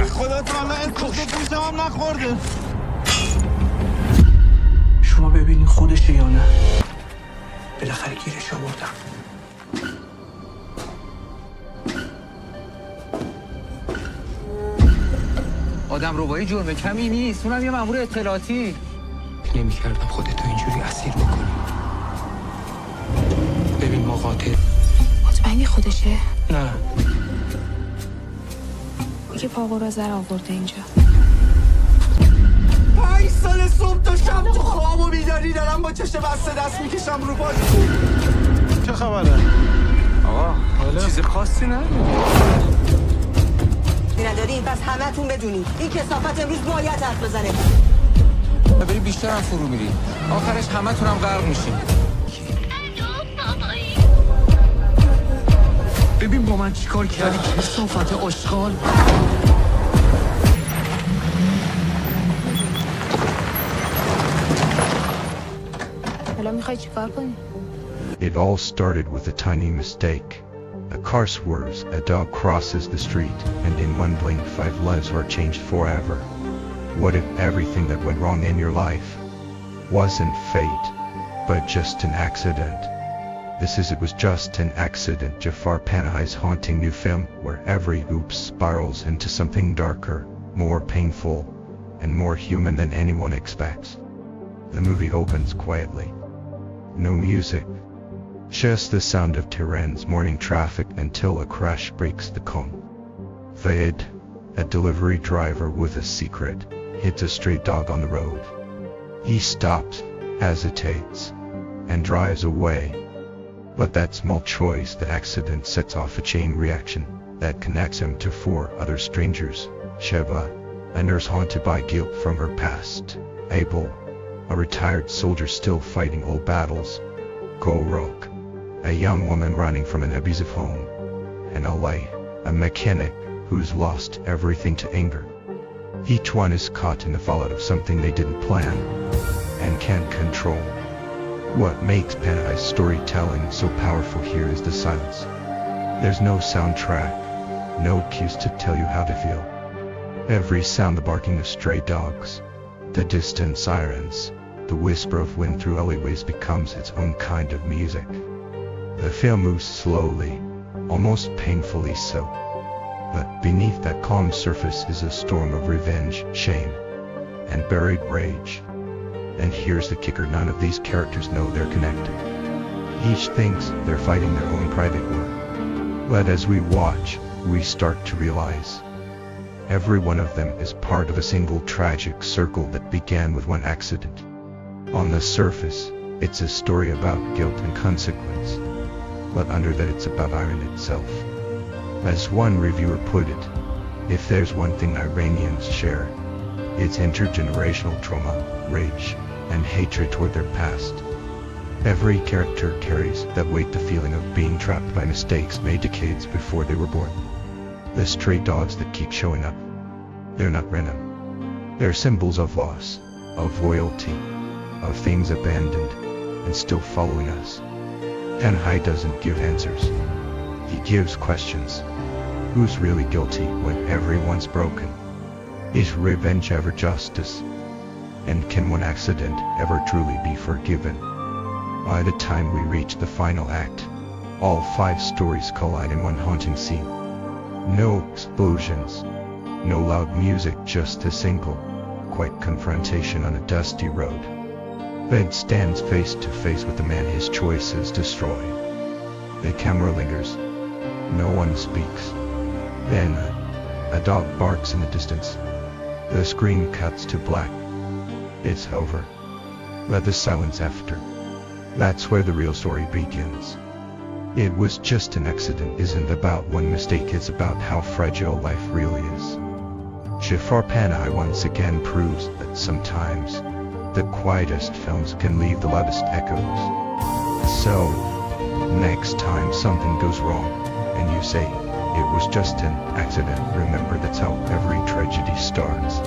خدا تا حالا اسمش پوزه هم نخورده. شما ببینین خودشه یا نه. بالاخره گیرش آوردم. آدم ربایی جرم کمی نیست، اونم یه مأمور اطلاعاتی. نمی‌کردم خودتو اینجوری اسیر بکنی. ببین ما قاتل. مطمئنی خودشه؟ نه. میگه پاقو را زر آورده اینجا. 5 سال صبح تا شب تو خواب و بیداری دارم با چشم بسته دست میکشم رو پاش. چه خبره؟ آقا چیز خاصی نه؟ ندارین پس همتون بدونید این کثافت امروز باید حرف بزنه. بری بیشتر هم فرو میری، آخرش همتون هم غرق میشین. ببین با من چیکار کردی کثافت آشغال. حالا میخوای چیکار کنی؟ It all started with a tiny mistake. A car swerves, a dog crosses the street, and in one blink 5 lives are changed forever. What if everything that went wrong in your life wasn't fate, but just an accident? It was just an accident. Jafar Panahi's haunting new film, where every oops spirals into something darker, more painful, and more human than anyone expects. The movie opens quietly. No music. Just the sound of Tehran's morning traffic until a crash breaks the calm. Fayed, a delivery driver with a secret, hits a stray dog on the road. He stops, hesitates, and drives away. But that small choice, the accident, sets off a chain reaction that connects him to 4 other strangers. Sheba, a nurse haunted by guilt from her past. Abel, a retired soldier still fighting old battles. Golrok, a young woman running from an abusive home. And Ali, a mechanic who's lost everything to anger. Each one is caught in the fallout of something they didn't plan and can't control. What makes Panahi's storytelling so powerful here is the silence. There's no soundtrack, no cues to tell you how to feel. Every sound, the barking of stray dogs, the distant sirens, the whisper of wind through alleyways becomes its own kind of music. The film moves slowly, almost painfully so. But beneath that calm surface is a storm of revenge, shame, and buried rage. And here's the kicker, none of these characters know they're connected. Each thinks they're fighting their own private war. But as we watch, we start to realize every one of them is part of a single tragic circle that began with one accident. On the surface, it's a story about guilt and consequence. But under that, it's about iron itself. As one reviewer put it, if there's one thing Iranians share, it's intergenerational trauma, rage, and hatred toward their past. Every character carries that weight, the feeling of being trapped by mistakes made decades before they were born. The stray dogs that keep showing up, they're not random. They're symbols of loss, of loyalty, of things abandoned and still following us. Panahi doesn't give answers. He gives questions. Who's really guilty when everyone's broken? Is revenge ever justice? And can one accident ever truly be forgiven? By the time we reach the final act, all 5 stories collide in one haunting scene. No explosions, no loud music, just a single, quiet confrontation on a dusty road. Ben stands face to face with the man his choices destroy. The camera lingers. No one speaks. Then, a dog barks in the distance. The screen cuts to black. It's over. But the silence after. That's where the real story begins. It was just an accident isn't about one mistake, it's about how fragile life really is. Jafar Panahi once again proves that sometimes the quietest films can leave the loudest echoes. So, next time something goes wrong, and you say, it was just an accident, remember that's how every tragedy starts.